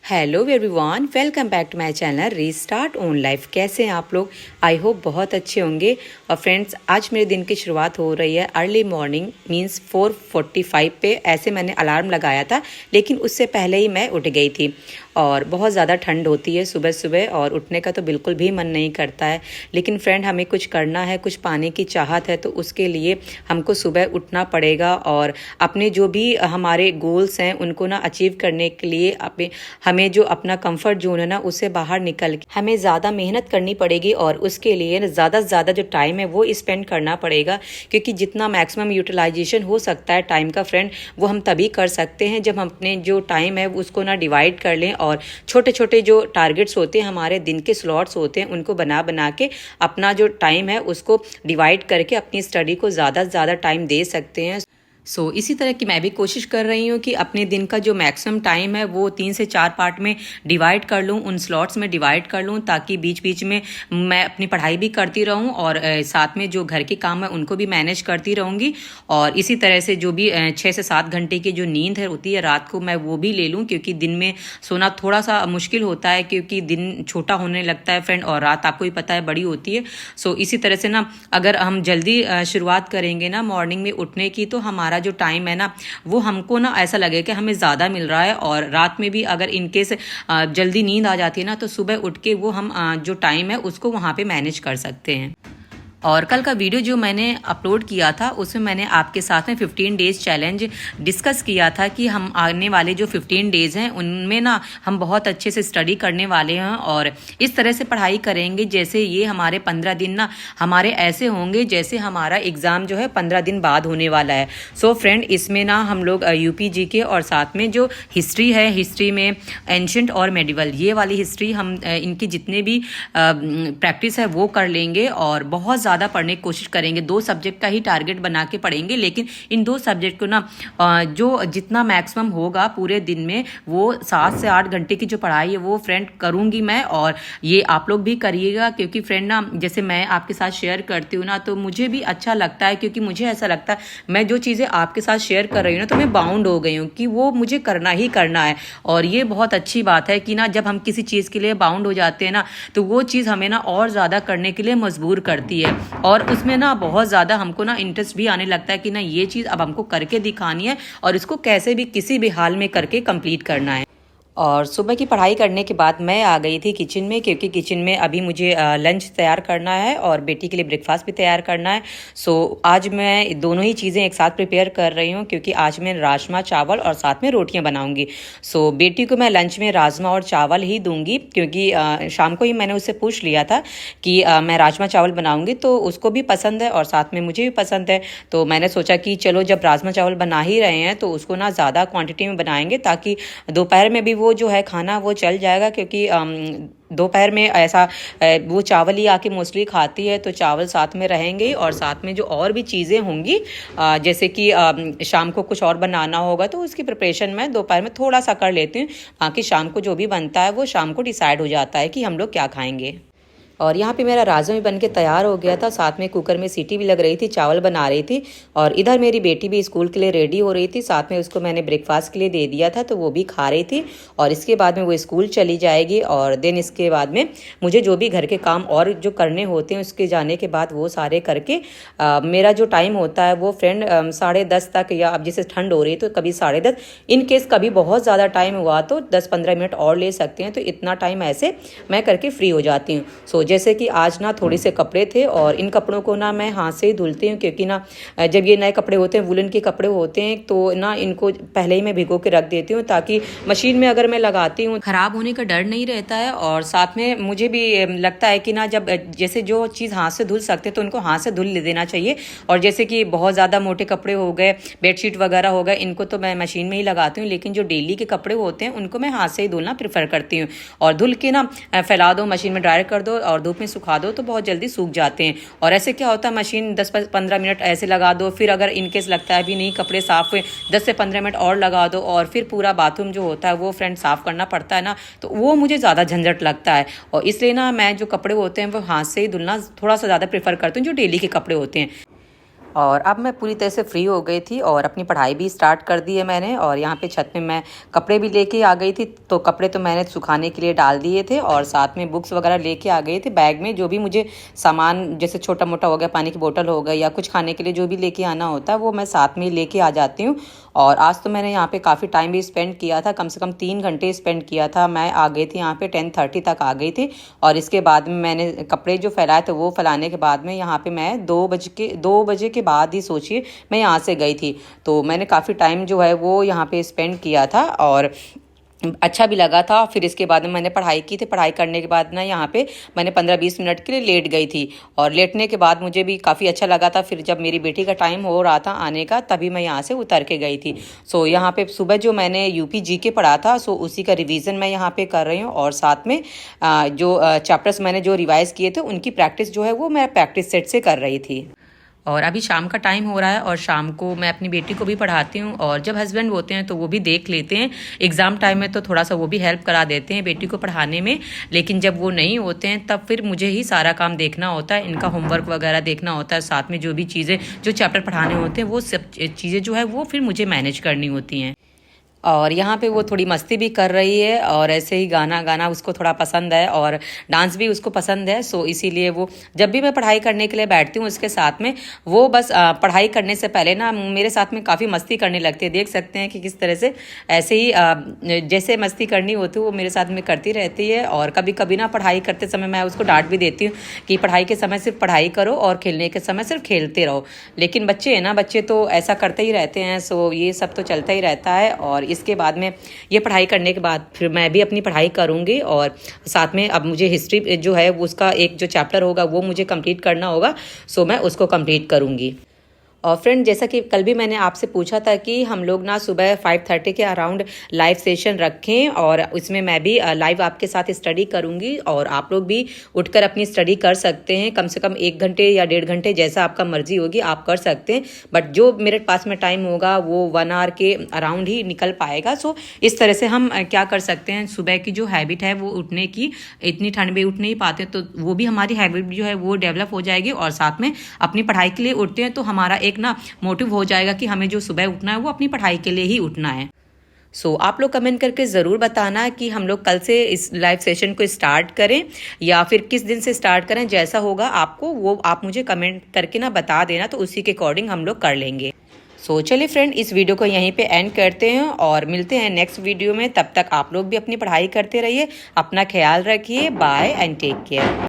Hello everyone, welcome back to my channel restart on life. कैसे हैं आप लोग? आई होप बहुत अच्छे होंगे। और फ्रेंड्स, आज मेरे दिन की शुरुआत हो रही है अर्ली मॉर्निंग मींस 4:45 पे। ऐसे मैंने अलार्म लगाया था, लेकिन उससे पहले ही मैं उठ गई थी। और बहुत ज़्यादा ठंड होती है सुबह सुबह, और उठने का तो बिल्कुल भी मन नहीं करता है। लेकिन फ्रेंड, हमें कुछ करना है, कुछ पाने की चाहत है, तो उसके लिए हमको सुबह उठना पड़ेगा। और अपने जो भी हमारे गोल्स हैं उनको ना अचीव करने के लिए हमें जो अपना कंफर्ट जोन है ना, उससे बाहर निकल के हमें ज़्यादा मेहनत करनी पड़ेगी। और उसके लिए ज़्यादा से ज़्यादा जो टाइम है वो स्पेंड करना पड़ेगा, क्योंकि जितना मैक्सिमम यूटिलाइजेशन हो सकता है टाइम का फ्रेंड, वो हम तभी कर सकते हैं जब हम अपने जो टाइम है उसको ना डिवाइड कर लें। और छोटे छोटे जो टारगेट्स होते हैं, हमारे दिन के स्लॉट्स होते हैं, उनको बना बना के अपना जो टाइम है उसको डिवाइड करके अपनी स्टडी को ज़्यादा से ज़्यादा टाइम दे सकते हैं। इसी तरह की मैं भी कोशिश कर रही हूँ कि अपने दिन का जो मैक्सिमम टाइम है वो 3 से 4 पार्ट में डिवाइड कर लूँ, उन स्लॉट्स में डिवाइड कर लूँ, ताकि बीच बीच में मैं अपनी पढ़ाई भी करती रहूँ और साथ में जो घर के काम है उनको भी मैनेज करती रहूँगी। और इसी तरह से जो भी 6 से 7 घंटे की जो नींद है होती है रात को, मैं वो भी ले लूँ, क्योंकि दिन में सोना थोड़ा सा मुश्किल होता है, क्योंकि दिन छोटा होने लगता है फ्रेंड, और रात आपको ही पता है बड़ी होती है। इसी तरह से ना, अगर हम जल्दी शुरुआत करेंगे ना मॉर्निंग में उठने की, तो हमारा जो टाइम है ना, वो हमको ना ऐसा लगे कि हमें ज़्यादा मिल रहा है। और रात में भी अगर इनकेस जल्दी नींद आ जाती है ना, तो सुबह उठ के वो हम जो टाइम है उसको वहाँ पे मैनेज कर सकते हैं। और कल का वीडियो जो मैंने अपलोड किया था, उसमें मैंने आपके साथ में 15 डेज़ चैलेंज डिस्कस किया था कि हम आने वाले जो 15 डेज़ हैं उनमें ना हम बहुत अच्छे से स्टडी करने वाले हैं, और इस तरह से पढ़ाई करेंगे जैसे ये हमारे 15 दिन ना हमारे ऐसे होंगे जैसे हमारा एग्ज़ाम जो है 15 दिन बाद होने वाला है। फ्रेंड, इसमें ना हम लोग यूपी जीके और साथ में जो हिस्ट्री है, हिस्ट्री में एंशंट और मेडिवल, ये वाली हिस्ट्री हम इनकी जितने भी प्रैक्टिस है वो कर लेंगे, और बहुत ज़्यादा पढ़ने की कोशिश करेंगे। 2 सब्जेक्ट का ही टारगेट बना के पढ़ेंगे, लेकिन इन 2 सब्जेक्ट को ना जो जितना मैक्सिमम होगा पूरे दिन में, वो 7 से 8 घंटे की जो पढ़ाई है वो फ्रेंड करूंगी मैं। और ये आप लोग भी करिएगा, क्योंकि फ्रेंड ना, जैसे मैं आपके साथ शेयर करती हूँ ना, तो मुझे भी अच्छा लगता है, क्योंकि मुझे ऐसा लगता है मैं जो चीज़ें आपके साथ शेयर कर रही हूँ ना, तो मैं बाउंड हो गई हूँ कि वो मुझे करना ही करना है। और ये बहुत अच्छी बात है कि ना, जब हम किसी चीज़ के लिए बाउंड हो जाते हैं ना, तो वो चीज़ हमें ना और ज़्यादा करने के लिए मजबूर करती है, और उसमें ना बहुत ज़्यादा हमको ना इंटरेस्ट भी आने लगता है कि ना ये चीज़ अब हमको करके दिखानी है, और इसको कैसे भी किसी भी हाल में करके कंप्लीट करना है। और सुबह की पढ़ाई करने के बाद मैं आ गई थी किचन में, क्योंकि किचन में अभी मुझे लंच तैयार करना है और बेटी के लिए ब्रेकफास्ट भी तैयार करना है। आज मैं दोनों ही चीज़ें एक साथ प्रिपेयर कर रही हूँ, क्योंकि आज मैं राजमा चावल और साथ में रोटियाँ बनाऊँगी। बेटी को मैं लंच में राजमा और चावल ही दूँगी, क्योंकि शाम को ही मैंने उससे पूछ लिया था कि मैं राजमा चावल बनाऊँगी, तो उसको भी पसंद है और साथ में मुझे भी पसंद है। तो मैंने सोचा कि चलो, जब राजमा चावल बना ही रहे हैं तो उसको ना ज़्यादा क्वान्टिटी में बनाएंगे, ताकि दोपहर में भी वो जो है खाना वो चल जाएगा, क्योंकि दोपहर में ऐसा वो चावल ही आके मोस्टली खाती है, तो चावल साथ में रहेंगे। और साथ में जो और भी चीज़ें होंगी, जैसे कि शाम को कुछ और बनाना होगा, तो उसकी प्रिपरेशन मैं दोपहर में थोड़ा सा कर लेती हूँ। बाकी शाम को जो भी बनता है वो शाम को डिसाइड हो जाता है कि हम लोग क्या खाएंगे। और यहाँ पे मेरा राजमा भी बन के तैयार हो गया था, साथ में कुकर में सीटी भी लग रही थी, चावल बना रही थी। और इधर मेरी बेटी भी स्कूल के लिए रेडी हो रही थी, साथ में उसको मैंने ब्रेकफास्ट के लिए दे दिया था, तो वो भी खा रही थी। और इसके बाद में वो स्कूल चली जाएगी, और देन इसके बाद में मुझे जो भी घर के काम और जो करने होते हैं उसके जाने के बाद वो सारे करके मेरा जो टाइम होता है वो फ्रेंड 10:30 तक, या अब जैसे ठंड हो रही है तो कभी 10:30, इन केस कभी बहुत ज़्यादा टाइम हुआ तो 10-15 मिनट और ले सकते हैं। तो इतना टाइम ऐसे मैं करके फ्री हो जाती हूँ। जैसे कि आज ना थोड़े से कपड़े थे, और इन कपड़ों को ना मैं हाथ से ही धुलती हूँ, क्योंकि ना जब ये नए कपड़े होते हैं, वुलन के कपड़े होते हैं, तो ना इनको पहले ही मैं भिगो के रख देती हूँ, ताकि मशीन में अगर मैं लगाती हूँ खराब होने का डर नहीं रहता है। और साथ में मुझे भी लगता है कि ना, जब जैसे जो चीज़ हाथ से धुल सकते तो उनको हाथ से धुल देना चाहिए। और जैसे कि बहुत ज़्यादा मोटे कपड़े हो गए, बेडशीट वगैरह हो गए, इनको तो मैं मशीन में ही लगाती हूँ, लेकिन जो डेली के कपड़े होते हैं उनको मैं हाथ से ही धुलना प्रेफर करती हूँ। और धुल के ना फैला दो, मशीन में ड्राई कर दो और धूप में सुखा दो, तो बहुत जल्दी सूख जाते हैं। और ऐसे क्या होता है, मशीन 10-15 मिनट ऐसे लगा दो, फिर अगर इनकेस लगता है भी नहीं कपड़े साफ हुए, 10 से 15 मिनट और लगा दो, और फिर पूरा बाथरूम जो होता है वो फ्रेंड साफ करना पड़ता है ना, तो वो मुझे ज़्यादा झंझट लगता है। और इसलिए ना, मैं जो कपड़े होते हैं वो हाथ से ही धुलना थोड़ा सा ज़्यादा प्रेफर करती हूँ, जो डेली के कपड़े होते हैं। और अब मैं पूरी तरह से फ्री हो गई थी और अपनी पढ़ाई भी स्टार्ट कर दी है मैंने। और यहाँ पे छत में मैं कपड़े भी लेके आ गई थी, तो कपड़े तो मैंने सुखाने के लिए डाल दिए थे और साथ में बुक्स वगैरह लेके आ गई थी बैग में। जो भी मुझे सामान जैसे छोटा मोटा हो गया, पानी की बोतल हो गई या कुछ खाने के लिए जो भी लेके आना होता है वो मैं साथ में लेके आ जाती हूँ। और आज तो मैंने यहाँ पे काफ़ी टाइम भी स्पेंड किया था, कम से कम 3 घंटे स्पेंड किया था। मैं आ गई थी यहाँ पे 10:30 तक आ गई थी। और इसके बाद में मैंने कपड़े जो फैलाए थे वो फैलाने के बाद में यहाँ पे मैं 2 बजे के बाद ही सोचिए मैं यहाँ से गई थी। तो मैंने काफ़ी टाइम जो है वो यहाँ पे स्पेंड किया था और अच्छा भी लगा था। फिर इसके बाद में मैंने पढ़ाई की थी। पढ़ाई करने के बाद ना यहाँ पे मैंने 15-20 मिनट के लिए लेट गई थी और लेटने के बाद मुझे भी काफ़ी अच्छा लगा था। फिर जब मेरी बेटी का टाइम हो रहा था आने का तभी मैं यहाँ से उतर के गई थी। सो यहाँ पे सुबह जो मैंने यूपी जीके पढ़ा था सो उसी का रिवीजन मैं यहाँ पे कर रही हूँ और साथ में जो चैप्टर्स मैंने जो रिवाइज़ किए थे उनकी प्रैक्टिस जो है वो मैं प्रैक्टिस सेट से कर रही थी। और अभी शाम का टाइम हो रहा है और शाम को मैं अपनी बेटी को भी पढ़ाती हूँ और जब हस्बैंड होते हैं तो वो भी देख लेते हैं। एग्ज़ाम टाइम में तो थोड़ा सा वो भी हेल्प करा देते हैं बेटी को पढ़ाने में, लेकिन जब वो नहीं होते हैं तब फिर मुझे ही सारा काम देखना होता है। इनका होमवर्क वगैरह देखना होता है, साथ में जो भी चीज़ें जो चैप्टर पढ़ाने होते हैं वो सब चीज़ें जो है वो फिर मुझे मैनेज करनी होती हैं। और यहाँ पे वो थोड़ी मस्ती भी कर रही है और ऐसे ही गाना उसको थोड़ा पसंद है और डांस भी उसको पसंद है। सो इसीलिए वो जब भी मैं पढ़ाई करने के लिए बैठती हूँ उसके साथ में वो बस पढ़ाई करने से पहले ना मेरे साथ में काफ़ी मस्ती करने लगती है। देख सकते हैं कि किस तरह से ऐसे ही जैसे मस्ती करनी होती है वो मेरे साथ में करती रहती है। और कभी कभी ना पढ़ाई करते समय मैं उसको डांट भी देती हूँ कि पढ़ाई के समय सिर्फ पढ़ाई करो और खेलने के समय सिर्फ खेलते रहो। लेकिन बच्चे हैं ना, बच्चे तो ऐसा करते ही रहते हैं। सो ये सब तो चलता ही रहता है। और इसके बाद में ये पढ़ाई करने के बाद फिर मैं भी अपनी पढ़ाई करूँगी और साथ में अब मुझे हिस्ट्री जो है उसका एक जो चैप्टर होगा वो मुझे कंप्लीट करना होगा। सो मैं उसको कंप्लीट करूँगी। और फ्रेंड, जैसा कि कल भी मैंने आपसे पूछा था कि हम लोग ना सुबह 5:30 के अराउंड लाइव सेशन रखें और इसमें मैं भी लाइव आपके साथ स्टडी करूंगी और आप लोग भी उठकर अपनी स्टडी कर सकते हैं। कम से कम 1 घंटे या 1.5 घंटे जैसा आपका मर्जी होगी आप कर सकते हैं, बट जो मेरे पास में टाइम होगा वो 1 आवर के अराउंड ही निकल पाएगा। सो इस तरह से हम क्या कर सकते हैं, सुबह की जो हैबिट है वो उठने की, इतनी ठंड में उठ नहीं पाते तो वो भी हमारी हैबिट जो है वो डेवलप हो जाएगी और साथ में अपनी पढ़ाई के लिए उठते हैं तो हमारा एक ना मोटिव हो जाएगा कि हमें जो सुबह उठना है वो अपनी पढ़ाई के लिए ही उठना है। आप लोग कमेंट करके ज़रूर बताना कि हम लोग कल से इस लाइव सेशन को स्टार्ट करें या फिर किस दिन से स्टार्ट करें। जैसा होगा आपको वो आप मुझे कमेंट करके ना बता देना, तो उसी के अकॉर्डिंग हम लोग कर लेंगे। चलिए फ्रेंड, इस वीडियो को यहीं पे एंड करते हैं और मिलते हैं नेक्स्ट वीडियो में। तब तक आप लोग भी अपनी पढ़ाई करते रहिए, अपना ख्याल रखिए। Bye and take care.